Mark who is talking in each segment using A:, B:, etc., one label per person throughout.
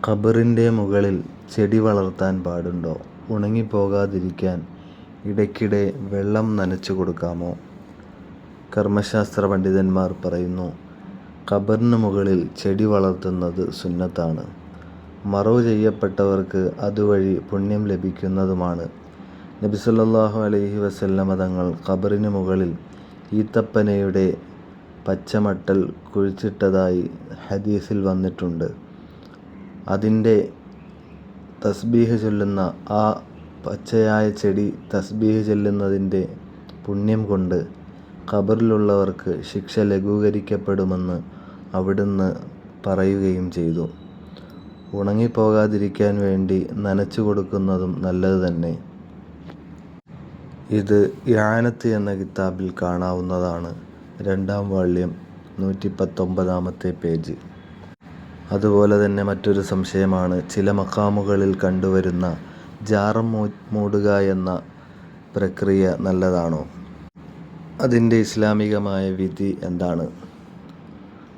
A: ഖബറിൻ്റെ മുകളിൽ ചെടി വളർത്താൻ പാടുണ്ടോ? ഉണങ്ങിപ്പോകാതിരിക്കാൻ ഇടയ്ക്കിടെ വെള്ളം നനച്ചു കൊടുക്കാമോ? കർമ്മശാസ്ത്ര പണ്ഡിതന്മാർ പറയുന്നു, ഖബറിന് മുകളിൽ ചെടി വളർത്തുന്നത് സുന്നത്താണ്. മറവു ചെയ്യപ്പെട്ടവർക്ക് അതുവഴി പുണ്യം ലഭിക്കുന്നതുമാണ്. നബി സല്ലല്ലാഹു അലൈഹി വസല്ലമ തങ്ങൾ ഖബറിന് മുകളിൽ ഈത്തപ്പനയുടെ പച്ചമട്ടൽ കുഴിച്ചിട്ടതായി ഹദീസിൽ വന്നിട്ടുണ്ട്. അതിൻ്റെ തസ്ബീഹ് ചൊല്ലുന്ന ആ പച്ചയായ ചെടി തസ്ബീഹ് ചൊല്ലുന്നതിൻ്റെ പുണ്യം കൊണ്ട് ഖബറിലുള്ളവർക്ക് ശിക്ഷ ലഘൂകരിക്കപ്പെടുമെന്ന് അവിടുന്ന് പറയുകയും ചെയ്തു. ഉണങ്ങിപ്പോകാതിരിക്കാൻ വേണ്ടി നനച്ചു കൊടുക്കുന്നതും നല്ലത് തന്നെ. ഇത് ഇആനത്ത് എന്ന കിതാബിൽ കാണാവുന്നതാണ്. 2-ാം വാള്യം 119-ാമത്തെ പേജ്. അതുപോലെ തന്നെ മറ്റൊരു സംശയമാണ്, ചില മഖാമുകളിൽ കണ്ടുവരുന്ന ജാറം മൂടുക എന്ന പ്രക്രിയ നല്ലതാണോ? അതിൻ്റെ ഇസ്ലാമികമായ വിധി എന്താണ്?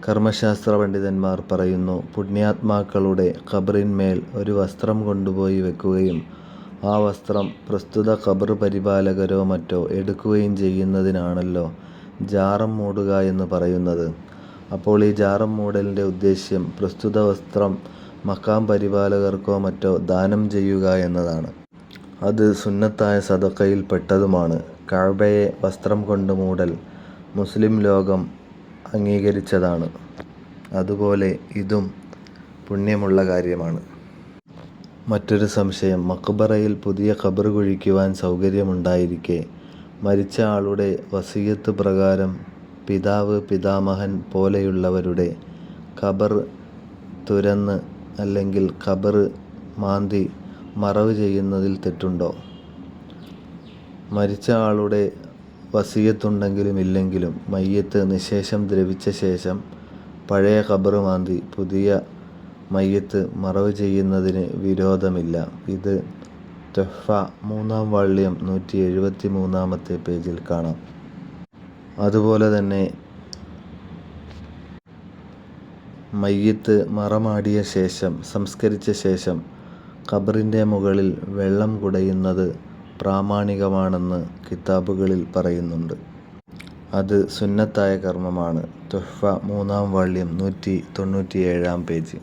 A: കർമ്മശാസ്ത്ര പണ്ഡിതന്മാർ പറയുന്നു, പുണ്യാത്മാക്കളുടെ ഖബറിന്മേൽ ഒരു വസ്ത്രം കൊണ്ടുപോയി വെക്കുകയും ആ വസ്ത്രം പ്രസ്തുത ഖബർ പരിപാലകരോ മറ്റോ എടുക്കുകയും ചെയ്യുന്നതിനാണല്ലോ ജാറം മൂടുക എന്ന് പറയുന്നത്. അപ്പോൾ ഈ ജാറം മൂടലിൻ്റെ ഉദ്ദേശ്യം പ്രസ്തുത വസ്ത്രം മഖാം പരിപാലകർക്കോ മറ്റോ ദാനം ചെയ്യുക എന്നതാണ്. അത് സുന്നത്തായ സദഖയിൽ പെട്ടതുമാണ്. കഅബയെ വസ്ത്രം കൊണ്ട് മൂടൽ മുസ്ലിം ലോകം അംഗീകരിച്ചതാണ്. അതുപോലെ ഇതും പുണ്യമുള്ള കാര്യമാണ്. മറ്റൊരു സംശയം, മഖ്ബറയിൽ പുതിയ ഖബർ കുഴിക്കുവാൻ സൗകര്യമുണ്ടായിരിക്കെ മരിച്ച ആളുടെ വസിയ്യത്ത് പ്രകാരം പിതാവ്, പിതാമഹൻ പോലെയുള്ളവരുടെ ഖബർ തുരന്ന് അല്ലെങ്കിൽ ഖബർ മാന്തി മറവ് ചെയ്യുന്നതിൽ തെറ്റുണ്ടോ? മരിച്ച ആളുടെ വസിയ്യത്തുണ്ടെങ്കിലും ഇല്ലെങ്കിലും മയ്യത്ത് നിശേഷം ദ്രവിച്ച ശേഷം പഴയ ഖബർ മാന്തി പുതിയ മയ്യത്ത് മറവ് ചെയ്യുന്നതിന് വിരോധമില്ല. ഇത് തുഹ്ഫ 3-ാം വാള്യം 173-ാമത്തെ പേജിൽ കാണാം. അതുപോലെ തന്നെ മയ്യത്ത് മറമാടിയ ശേഷം സംസ്കരിച്ച ശേഷം ഖബറിൻ്റെ മുകളിൽ വെള്ളം കുടയുന്നത് പ്രാമാണികമാണെന്ന് കിതാബുകളിൽ പറയുന്നുണ്ട്. അത് സുന്നത്തായ കർമ്മമാണ്. തുഹ്ഫ 3-ാം വാള്യം 197-ാം പേജ്.